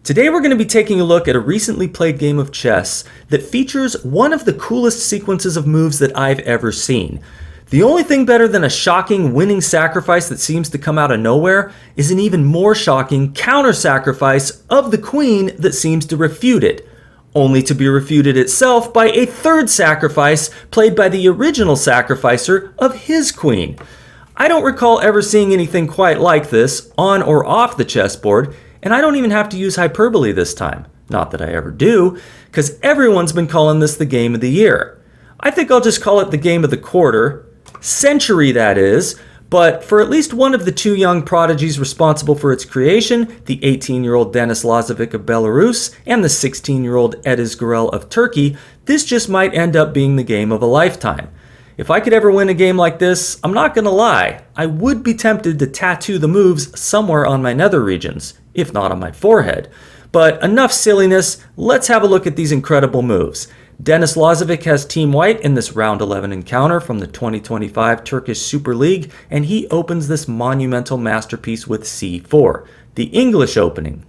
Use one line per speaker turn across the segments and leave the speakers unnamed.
Today we're going to be taking a look at a recently played game of chess that features one of the coolest sequences of moves that I've ever seen. The only thing better than a shocking winning sacrifice that seems to come out of nowhere is an even more shocking counter-sacrifice of the queen that seems to refute it, only to be refuted itself by a third sacrifice played by the original sacrificer of his queen. I don't recall ever seeing anything quite like this on or off the chessboard, and I don't even have to use hyperbole this time. Not that I ever do, because everyone's been calling this the game of the year. I think I'll just call it the game of the quarter, century that is, but for at least one of the two young prodigies responsible for its creation, the 18-year-old Denis Lazovic of Belarus and the 16-year-old Ediz Gürel of Turkey, this just might end up being the game of a lifetime. If I could ever win a game like this, I'm not gonna lie, I would be tempted to tattoo the moves somewhere on my nether regions, if not on my forehead. But enough silliness, let's have a look at these incredible moves. Denis Lazovic has Team White in this round 11 encounter from the 2025 Turkish Super League, and he opens this monumental masterpiece with c4, the English opening.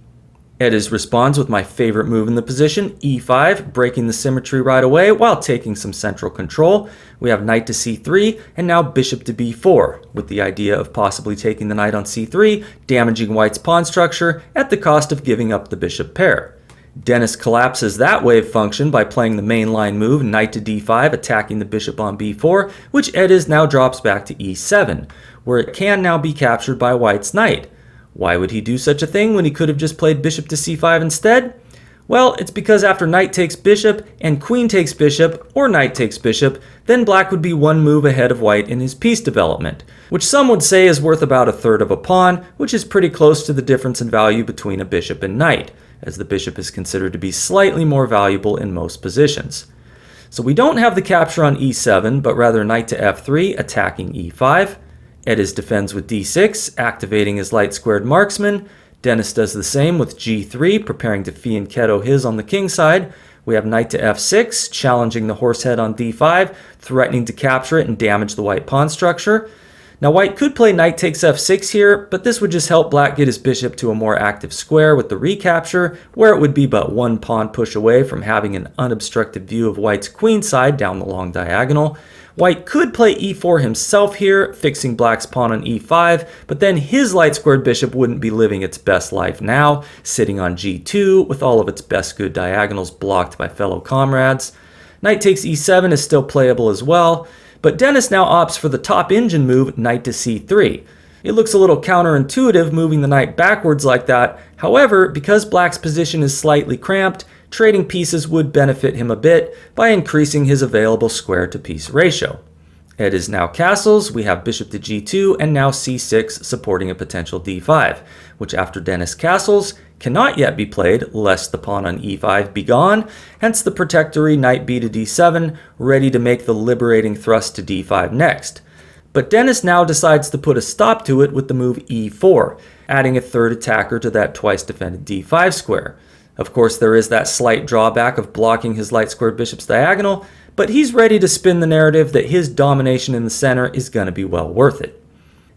Ediz responds with my favorite move in the position, e5, breaking the symmetry right away while taking some central control. We have knight to c3 and now bishop to b4, with the idea of possibly taking the knight on c3, damaging white's pawn structure at the cost of giving up the bishop pair. Denis collapses that wave function by playing the mainline move, knight to d5, attacking the bishop on b4, which Ediz now drops back to e7, where it can now be captured by white's knight. Why would he do such a thing when he could have just played bishop to c5 instead? Well, it's because after knight takes bishop and queen takes bishop, or knight takes bishop, then black would be one move ahead of white in his piece development, which some would say is worth about a third of a pawn, which is pretty close to the difference in value between a bishop and knight, as the bishop is considered to be slightly more valuable in most positions. So we don't have the capture on e7, but rather knight to f3, attacking e5. Ediz defends with d6, activating his light-squared marksman. Denis does the same with g3, preparing to fianchetto his on the king side. We have knight to f6, challenging the horse head on d5, threatening to capture it and damage the white pawn structure. Now white could play knight takes f6 here, but this would just help black get his bishop to a more active square with the recapture, where it would be but one pawn push away from having an unobstructed view of white's queen side down the long diagonal. White could play e4 himself here, fixing black's pawn on e5, but then his light-squared bishop wouldn't be living its best life now, sitting on g2 with all of its best good diagonals blocked by fellow comrades. Knight takes e7 is still playable as well, but Denis now opts for the top engine move, knight to c3. It looks a little counterintuitive moving the knight backwards like that. However, because black's position is slightly cramped, trading pieces would benefit him a bit by increasing his available square to piece ratio. Ediz now castles, we have bishop to g2 and now c6 supporting a potential d5, which after Denis castles cannot yet be played lest the pawn on e5 be gone, hence the protectory knight b to d7 ready to make the liberating thrust to d5 next. But Denis now decides to put a stop to it with the move e4, adding a third attacker to that twice defended d5 square. Of course, there is that slight drawback of blocking his light-squared bishop's diagonal, but he's ready to spin the narrative that his domination in the center is going to be well worth it.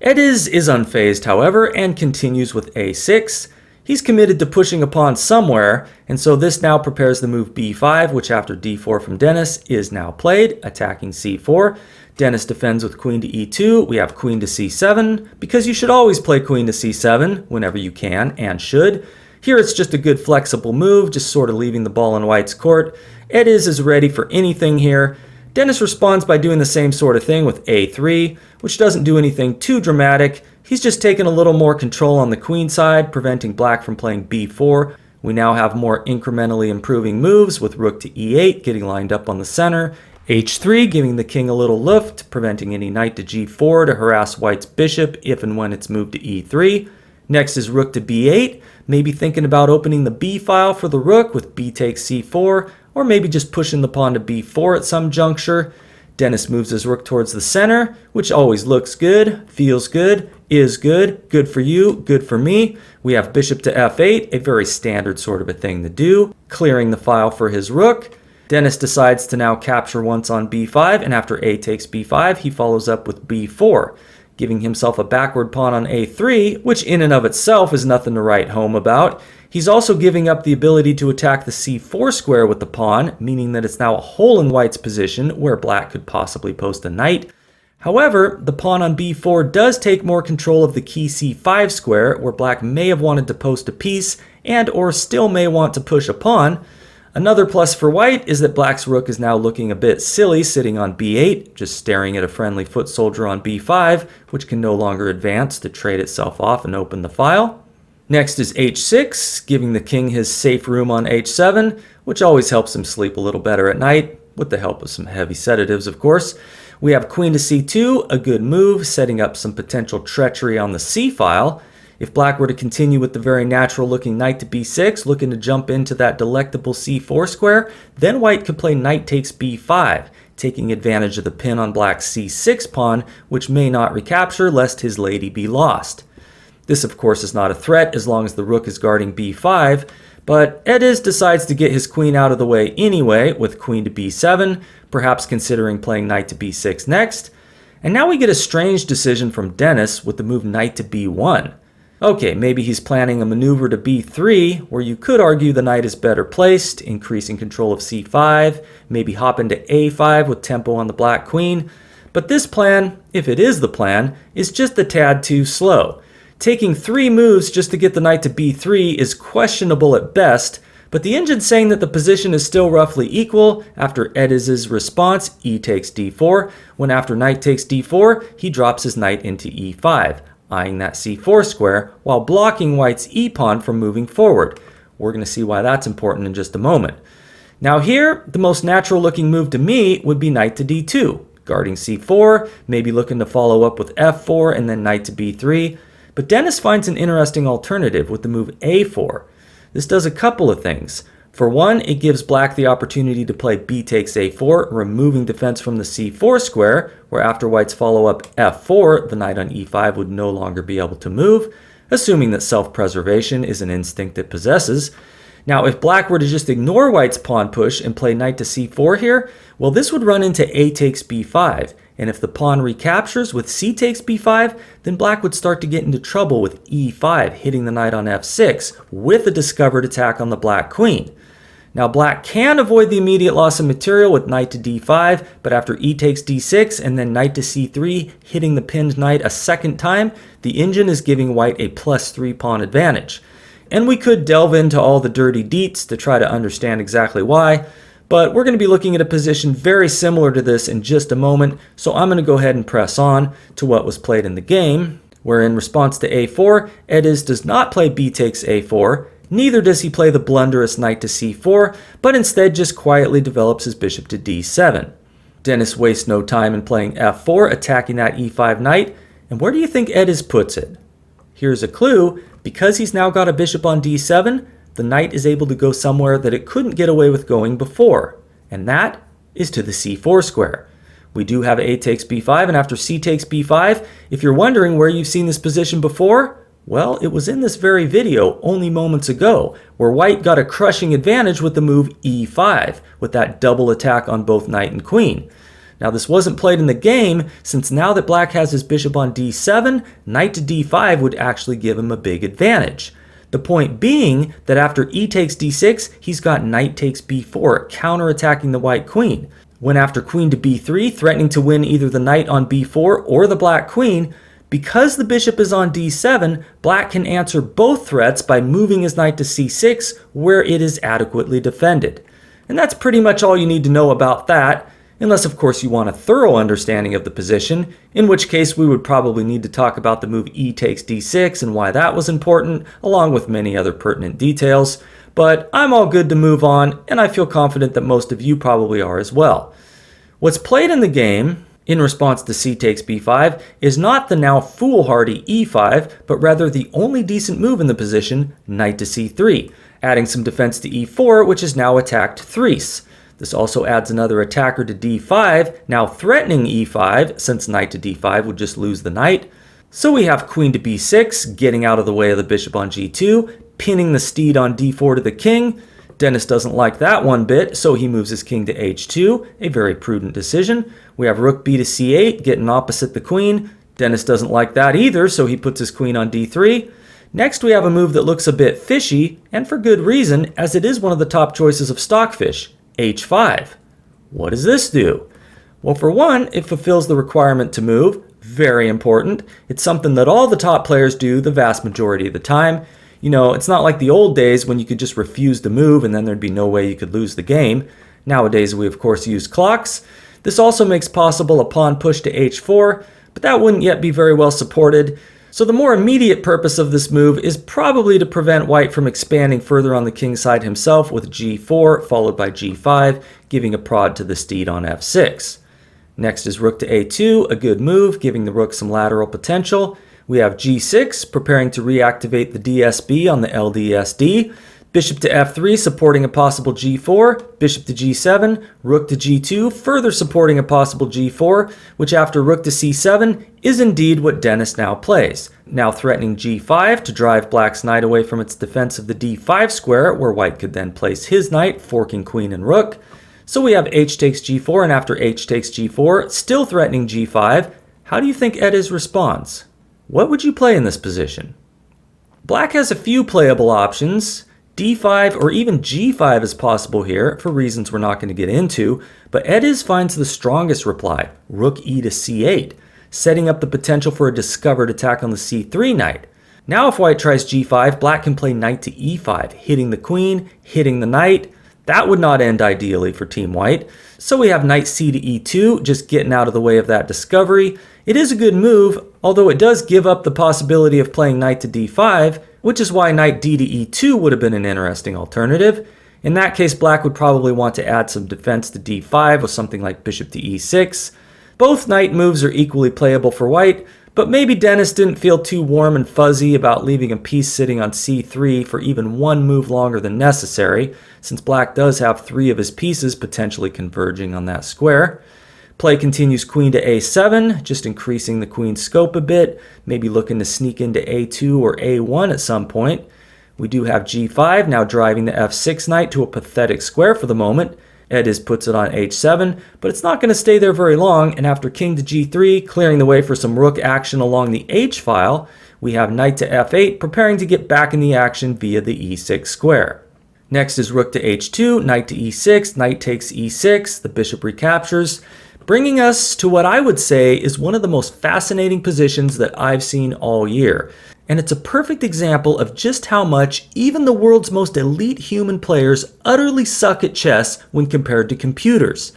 Ediz is unfazed, however, and continues with a6. He's committed to pushing a pawn somewhere, and so this now prepares the move b5, which after d4 from Denis is now played, attacking c4. Denis defends with queen to e2. We have queen to c7, because you should always play queen to c7 whenever you can and should. Here it's just a good flexible move, just sort of leaving the ball in white's court. Ediz is ready for anything here. Denis responds by doing the same sort of thing with a3, which doesn't do anything too dramatic. He's just taken a little more control on the queen side, preventing black from playing b4. We now have more incrementally improving moves with rook to e8 getting lined up on the center, h3 giving the king a little lift, preventing any knight to g4 to harass white's bishop if and when it's moved to e3. Next is rook to b8, maybe thinking about opening the b file for the rook with b takes c4, or maybe just pushing the pawn to b4 at some juncture. Denis moves his rook towards the center, which always looks good, feels good, is good for you, good for me. We have bishop to f8, a very standard sort of a thing to do, clearing the file for his rook. Denis decides to now capture once on b5, and after a takes b5, he follows up with b4. giving himself a backward pawn on a3, which in and of itself is nothing to write home about. He's also giving up the ability to attack the c4 square with the pawn, meaning that it's now a hole in white's position where black could possibly post a knight. However, the pawn on b4 does take more control of the key c5 square, where black may have wanted to post a piece and or still may want to push a pawn. Another plus for white is that black's rook is now looking a bit silly sitting on b8, just staring at a friendly foot soldier on b5, which can no longer advance to trade itself off and open the file. Next is h6, giving the king his safe room on h7, which always helps him sleep a little better at night, with the help of some heavy sedatives, of course. We have queen to c2, a good move, setting up some potential treachery on the c file. If black were to continue with the very natural looking knight to b6, looking to jump into that delectable c4 square, then white could play knight takes b5, taking advantage of the pin on black's c6 pawn, which may not recapture lest his lady be lost. This, of course, is not a threat as long as the rook is guarding b5, but Ediz decides to get his queen out of the way anyway with queen to b7, perhaps considering playing knight to b6 next. And now we get a strange decision from Dennis with the move knight to b1. Okay, maybe he's planning a maneuver to b3, where you could argue the knight is better placed, increasing control of c5, maybe hop into a5 with tempo on the black queen. But this plan, if it is the plan, is just a tad too slow. Taking 3 moves just to get the knight to b3 is questionable at best, but the engine's saying that the position is still roughly equal after Ediz's response, e takes d4, when after knight takes d4, he drops his knight into e5, eyeing that c4 square while blocking white's e-pawn from moving forward. We're going to see why that's important in just a moment. Now here, the most natural looking move to me would be knight to d2, guarding c4, maybe looking to follow up with f4 and then knight to b3. But Dennis finds an interesting alternative with the move a4. This does a couple of things. For one, it gives black the opportunity to play b takes a4, removing defense from the c4 square, where after white's follow-up f4, the knight on e5 would no longer be able to move, assuming that self-preservation is an instinct it possesses. Now, if black were to just ignore white's pawn push and play knight to c4 here, well, this would run into a takes b5. And if the pawn recaptures with c takes b5, then black would start to get into trouble with e5, hitting the knight on f6, with a discovered attack on the black queen. Now, black can avoid the immediate loss of material with knight to d5, but after e takes d6 and then knight to c3, hitting the pinned knight a second time, the engine is giving white a +3 pawn advantage. And we could delve into all the dirty deets to try to understand exactly why, but we're going to be looking at a position very similar to this in just a moment, so I'm going to go ahead and press on to what was played in the game, where in response to a4, Ediz does not play b takes a4, neither does he play the blunderous knight to c4, but instead just quietly develops his bishop to d7. Dennis wastes no time in playing f4, attacking that e5 knight, and where do you think Ediz puts it? Here's a clue. Because he's now got a bishop on d7, the knight is able to go somewhere that it couldn't get away with going before, and that is to the c4 square. We do have a takes b5, and after c takes b5, if you're wondering where you've seen this position before, well, it was in this very video only moments ago, where white got a crushing advantage with the move e5, with that double attack on both knight and queen. Now, this wasn't played in the game, since now that black has his bishop on d7, knight to d5 would actually give him a big advantage. The point being that after e takes d6, he's got knight takes b4, counterattacking the white queen. When after queen to b3, threatening to win either the knight on b4 or the black queen, because the bishop is on d7, black can answer both threats by moving his knight to c6, where it is adequately defended. And that's pretty much all you need to know about that. Unless, of course, you want a thorough understanding of the position, in which case we would probably need to talk about the move e takes d6 and why that was important, along with many other pertinent details. But I'm all good to move on, and I feel confident that most of you probably are as well. What's played in the game, in response to c takes b5, is not the now foolhardy e5, but rather the only decent move in the position, knight to c3, adding some defense to e4, which is now attacked thrice. This also adds another attacker to d5, now threatening e5, since knight to d5 would just lose the knight. So we have queen to b6, getting out of the way of the bishop on g2, pinning the steed on d4 to the king. Dennis doesn't like that one bit, so he moves his king to h2, a very prudent decision. We have rook b to c8, getting opposite the queen. Dennis doesn't like that either, so he puts his queen on d3. Next we have a move that looks a bit fishy, and for good reason, as it is one of the top choices of stockfish, h5. What does this do? Well, for one, it fulfills the requirement to move. Very important. It's something that all the top players do the vast majority of the time. You know, it's not like the old days when you could just refuse to move and then there'd be no way you could lose the game. Nowadays we of course use clocks. This also makes possible a pawn push to h4, but that wouldn't yet be very well supported. So the more immediate purpose of this move is probably to prevent white from expanding further on the king side himself with g4 followed by g5, giving a prod to the steed on f6. Next is rook to a2, a good move, giving the rook some lateral potential. We have g6, preparing to reactivate the DSB on the LDSD. Bishop to f3, supporting a possible g4. Bishop to g7, rook to g2, further supporting a possible g4, which after rook to c7 is indeed what Dennis now plays. Now threatening g5 to drive black's knight away from its defense of the d5 square, where white could then place his knight, forking queen and rook. So we have h takes g4, and after h takes g4, still threatening g5. How do you think Ediz responds? What would you play in this position? Black has a few playable options. d5 or even g5 is possible here for reasons we're not going to get into, but Ediz finds the strongest reply, rook e to c8, setting up the potential for a discovered attack on the c3 knight. Now if white tries g5, black can play knight to e5, hitting the queen, hitting the knight. That would not end ideally for Team White. So we have knight c to e2, just getting out of the way of that discovery. It is a good move, although it does give up the possibility of playing knight to d5, which is why knight d to e2 would have been an interesting alternative. In that case, black would probably want to add some defense to d5 with something like bishop to e6. Both knight moves are equally playable for white, but maybe Dennis didn't feel too warm and fuzzy about leaving a piece sitting on c3 for even one move longer than necessary, since black does have 3 of his pieces potentially converging on that square. Play continues queen to a7, just increasing the queen's scope a bit, maybe looking to sneak into a2 or a1 at some point. We do have g5, now driving the f6 knight to a pathetic square for the moment. Ediz puts it on h7, but it's not going to stay there very long, and after king to g3, clearing the way for some rook action along the h-file, we have knight to f8, preparing to get back in the action via the e6 square. Next is rook to h2, knight to e6, knight takes e6, the bishop recaptures, bringing us to what I would say is one of the most fascinating positions that I've seen all year. And it's a perfect example of just how much even the world's most elite human players utterly suck at chess when compared to computers.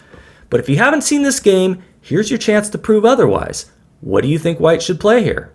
But if you haven't seen this game, here's your chance to prove otherwise. What do you think white should play here?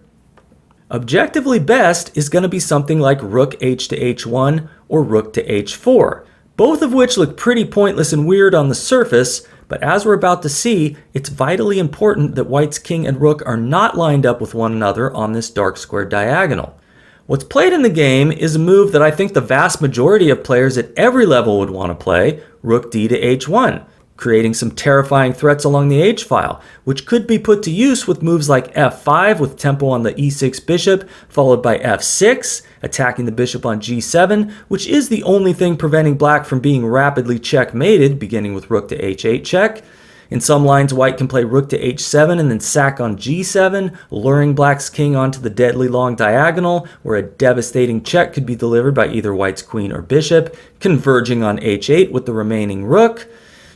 Objectively best is going to be something like rook h to h1 or rook to h4, both of which look pretty pointless and weird on the surface, but as we're about to see, it's vitally important that white's king and rook are not lined up with one another on this dark square diagonal. What's played in the game is a move that I think the vast majority of players at every level would want to play, rook d to h1, creating some terrifying threats along the h-file, which could be put to use with moves like f5 with tempo on the e6 bishop, followed by f6, attacking the bishop on g7, which is the only thing preventing black from being rapidly checkmated, beginning with rook to h8 check. In some lines, white can play rook to h7 and then sack on g7, luring black's king onto the deadly long diagonal, where a devastating check could be delivered by either white's queen or bishop, converging on h8 with the remaining rook.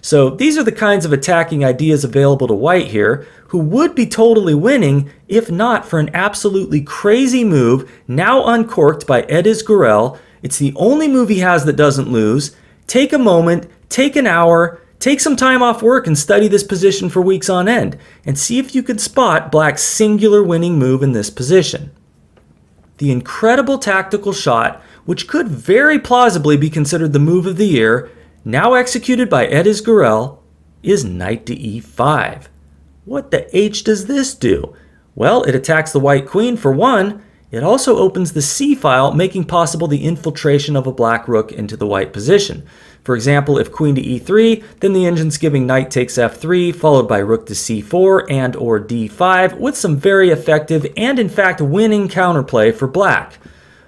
So these are the kinds of attacking ideas available to white here, who would be totally winning if not for an absolutely crazy move now uncorked by Ediz Gurel. It's the only move he has that doesn't lose. Take a moment, take an hour, take some time off work and study this position for weeks on end, and see if you could spot black's singular winning move in this position. The incredible tactical shot, which could very plausibly be considered the move of the year, now executed by Ediz Gurel, is knight to e5. What the H does this do? Well, it attacks the white queen for one. It also opens the c-file, making possible the infiltration of a black rook into the white position. For example, if queen to e3, then the engine's giving knight takes f3, followed by rook to c4 and or d5, with some very effective and in fact winning counterplay for black.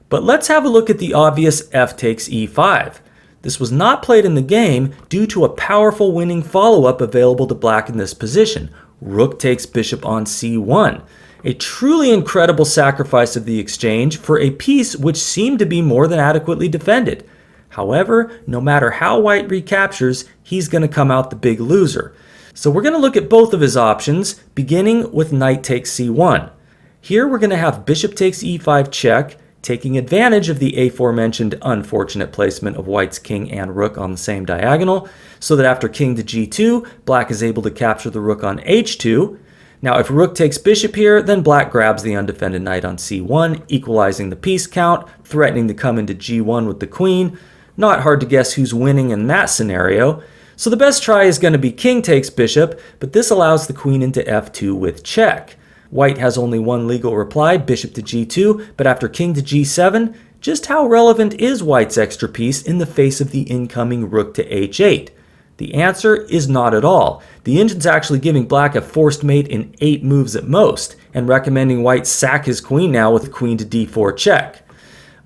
But let's have a look at the obvious f takes e5. This was not played in the game due to a powerful winning follow-up available to black in this position. Rook takes bishop on c1. A truly incredible sacrifice of the exchange for a piece which seemed to be more than adequately defended. However, no matter how white recaptures, he's going to come out the big loser. So we're going to look at both of his options, beginning with knight takes c1. Here we're going to have bishop takes e5 check, taking advantage of the aforementioned unfortunate placement of white's king and rook on the same diagonal, so that after king to g2, black is able to capture the rook on h2. Now if rook takes bishop here, then black grabs the undefended knight on c1, equalizing the piece count, threatening to come into g1 with the queen. Not hard to guess who's winning in that scenario. So the best try is going to be king takes bishop, but this allows the queen into f2 with check. White has only one legal reply, bishop to g2, but after king to g7, just how relevant is white's extra piece in the face of the incoming rook to h8? The answer is not at all. The engine's actually giving black a forced mate in 8 moves at most, and recommending white sack his queen now with queen to d4 check.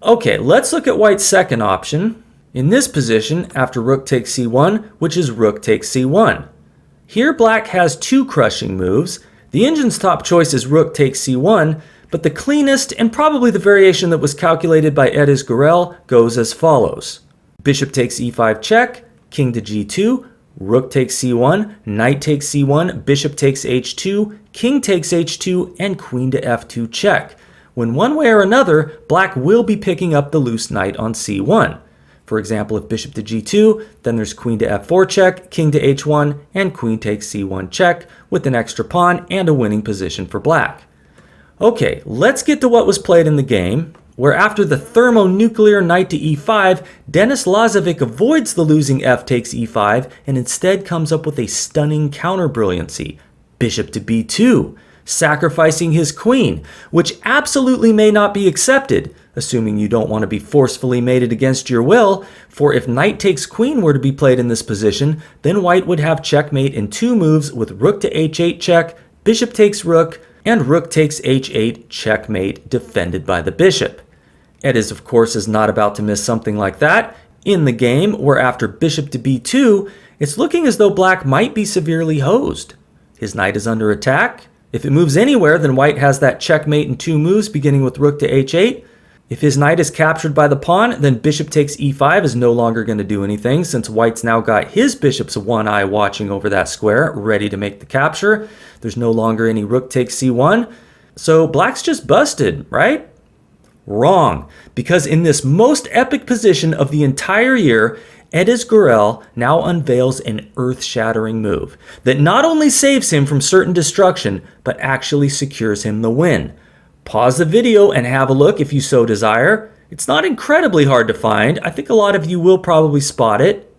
Okay, let's look at white's second option. In this position, after rook takes c1, which is rook takes c1. Here black has 2 crushing moves. The engine's top choice is rook takes c1, but the cleanest and probably the variation that was calculated by Edis Gurel goes as follows. Bishop takes e5 check, king to g2, rook takes c1, knight takes c1, bishop takes h2, king takes h2, and queen to f2 check. When one way or another, black will be picking up the loose knight on c1. For example, if bishop to g2, then there's queen to f4 check, king to h1, and queen takes c1 check with an extra pawn and a winning position for black. Okay, let's get to what was played in the game, where after the thermonuclear knight to e5, Denis Lazovic avoids the losing f takes e5 and instead comes up with a stunning counter-brilliancy, bishop to b2, sacrificing his queen, which absolutely may not be accepted, assuming you don't want to be forcefully mated against your will, for if knight takes queen were to be played in this position, then white would have checkmate in 2 moves with rook to h8 check, bishop takes rook, and rook takes h8 checkmate defended by the bishop. Edis, of course, is not about to miss something like that. In the game, where after bishop to b2, it's looking as though black might be severely hosed. His knight is under attack. If it moves anywhere, then white has that checkmate in 2 moves, beginning with rook to h8. If his knight is captured by the pawn, then bishop takes e5 is no longer going to do anything, since white's now got his bishop's one eye watching over that square, ready to make the capture. There's no longer any rook takes c1. So black's just busted, right? Wrong, because in this most epic position of the entire year, Edis Gurel now unveils an earth-shattering move that not only saves him from certain destruction, but actually secures him the win. Pause the video and have a look if you so desire. It's not incredibly hard to find. I think a lot of you will probably spot it.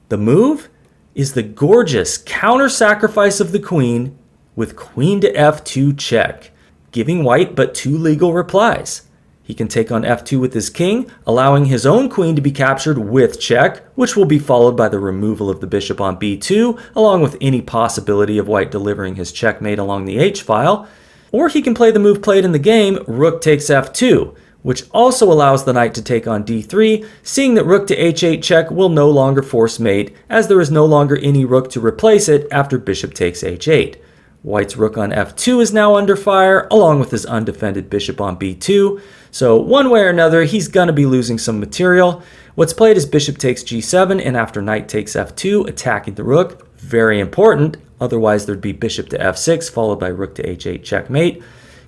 The move is the gorgeous counter-sacrifice of the queen with queen to f2 check, giving white but 2 legal replies. He can take on f2 with his king, allowing his own queen to be captured with check, which will be followed by the removal of the bishop on b2, along with any possibility of white delivering his checkmate along the h-file. Or he can play the move played in the game, rook takes f2, which also allows the knight to take on d3, seeing that rook to h8 check will no longer force mate, as there is no longer any rook to replace it after bishop takes h8. White's rook on f2 is now under fire, along with his undefended bishop on b2. So one way or another, he's going to be losing some material. What's played is bishop takes g7, and after knight takes f2, attacking the rook. Very important. Otherwise, there'd be bishop to f6, followed by rook to h8 checkmate.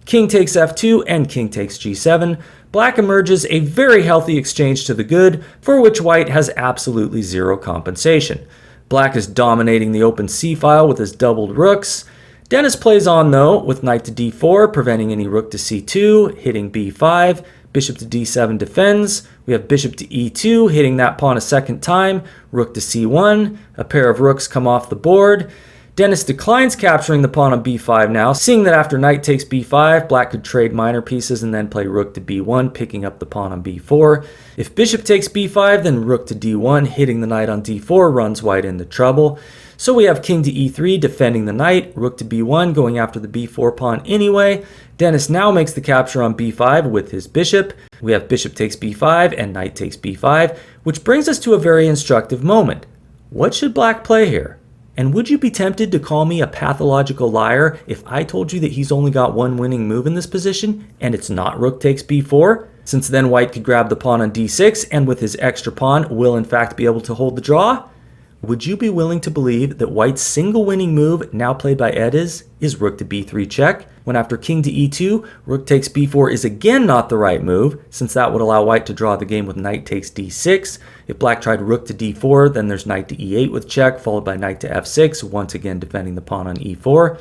King takes f2, and king takes g7. Black emerges a very healthy exchange to the good, for which white has absolutely zero compensation. Black is dominating the open c-file with his doubled rooks. Denis plays on, though, with knight to d4, preventing any rook to c2, hitting b5. Bishop to d7 defends. We have bishop to e2, hitting that pawn a second time. Rook to c1. A pair of rooks come off the board. Denis declines capturing the pawn on b5 now, seeing that after knight takes b5, black could trade minor pieces and then play rook to b1, picking up the pawn on b4. If bishop takes b5, then rook to d1, hitting the knight on d4, runs white into trouble. So we have king to e3, defending the knight, rook to b1, going after the b4 pawn anyway. Denis now makes the capture on b5 with his bishop. We have bishop takes b5 and knight takes b5, which brings us to a very instructive moment. What should black play here? And would you be tempted to call me a pathological liar if I told you that he's only got one winning move in this position, and it's not rook takes b4? Since then white could grab the pawn on d6, and with his extra pawn will in fact be able to hold the draw? Would you be willing to believe that white's single winning move, now played by Ediz, is rook to b3 check, when after king to e2, rook takes b4 is again not the right move, since that would allow white to draw the game with knight takes d6. If black tried rook to d4, then there's knight to e8 with check, followed by knight to f6, once again defending the pawn on e4.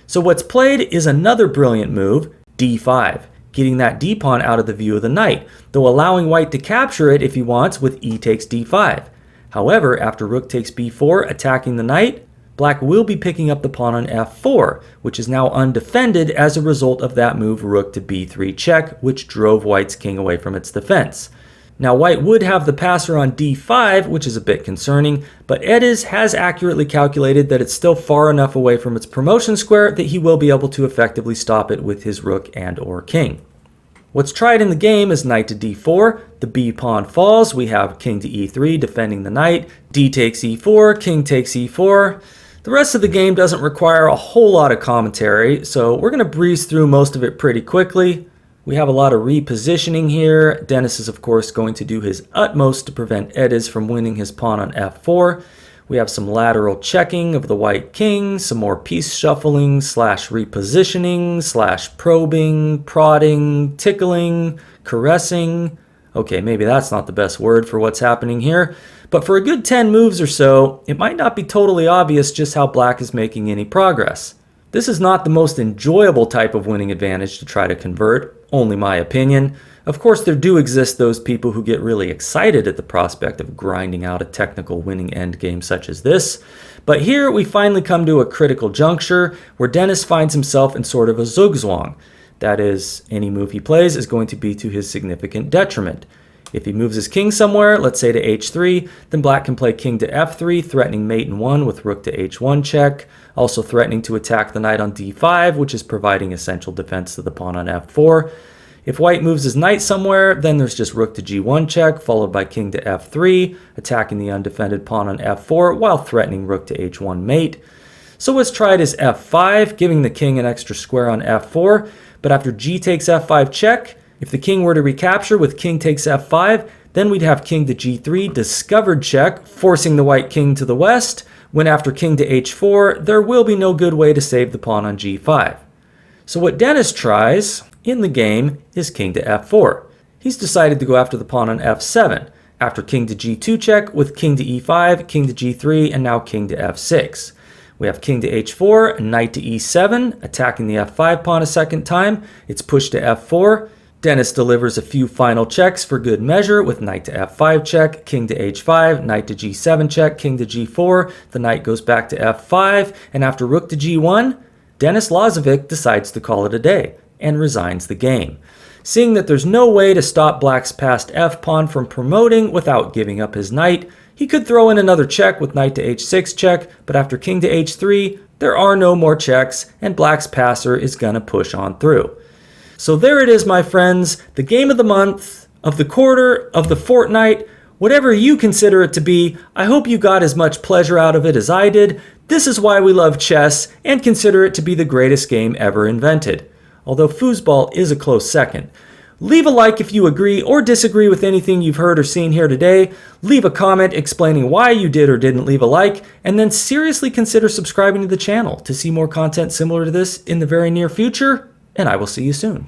So what's played is another brilliant move, d5, getting that d pawn out of the view of the knight, though allowing white to capture it if he wants with e takes d5. However, after rook takes b4, attacking the knight, black will be picking up the pawn on f4, which is now undefended as a result of that move rook to b3 check, which drove white's king away from its defense. Now white would have the passer on d5, which is a bit concerning, but Ediz has accurately calculated that it's still far enough away from its promotion square that he will be able to effectively stop it with his rook and or king. What's tried in the game is knight to d4, the b pawn falls, we have king to e3 defending the knight, d takes e4, king takes e4. The rest of the game doesn't require a whole lot of commentary, so we're going to breeze through most of it pretty quickly. We have a lot of repositioning here. Dennis is of course going to do his utmost to prevent Ediz from winning his pawn on f4. We have some lateral checking of the white king, some more piece shuffling / repositioning / probing, prodding, tickling, caressing. Okay, maybe that's not the best word for what's happening here, but for a good 10 moves or so, it might not be totally obvious just how black is making any progress. This is not the most enjoyable type of winning advantage to try to convert, only my opinion. Of course, there do exist those people who get really excited at the prospect of grinding out a technical winning endgame such as this. But here we finally come to a critical juncture where Dennis finds himself in sort of a zugzwang. That is, any move he plays is going to be to his significant detriment. If he moves his king somewhere, let's say to h3, then black can play king to f3, threatening mate in 1 with rook to h1 check, also threatening to attack the knight on d5, which is providing essential defense to the pawn on f4. If white moves his knight somewhere, then there's just rook to g1 check, followed by king to f3, attacking the undefended pawn on f4 while threatening rook to h1 mate. So what's tried is f5, giving the king an extra square on f4, but after g takes f5 check, if the king were to recapture with king takes f5, then we'd have king to g3, discovered check, forcing the white king to the west, when after king to h4, there will be no good way to save the pawn on g5. So what Dennis tries in the game is king to f4. He's decided to go after the pawn on f7, after king to g2 check with king to e5, king to g3, and now king to f6. We have king to h4, knight to e7, attacking the f5 pawn a second time. It's pushed to f4. Dennis delivers a few final checks for good measure with knight to f5 check, king to h5, knight to g7 check, king to g4. The knight goes back to f5, and after rook to g1, Denis Lazovic decides to call it a day and resigns the game. Seeing that there's no way to stop black's passed f-pawn from promoting without giving up his knight, he could throw in another check with knight to h6 check, but after king to h3, there are no more checks, and black's passer is gonna push on through. So there it is, my friends, the game of the month, of the quarter, of the fortnight, whatever you consider it to be. I hope you got as much pleasure out of it as I did. This is why we love chess and consider it to be the greatest game ever invented, although foosball is a close second. Leave a like if you agree or disagree with anything you've heard or seen here today. Leave a comment explaining why you did or didn't leave a like, and then seriously consider subscribing to the channel to see more content similar to this in the very near future, and I will see you soon.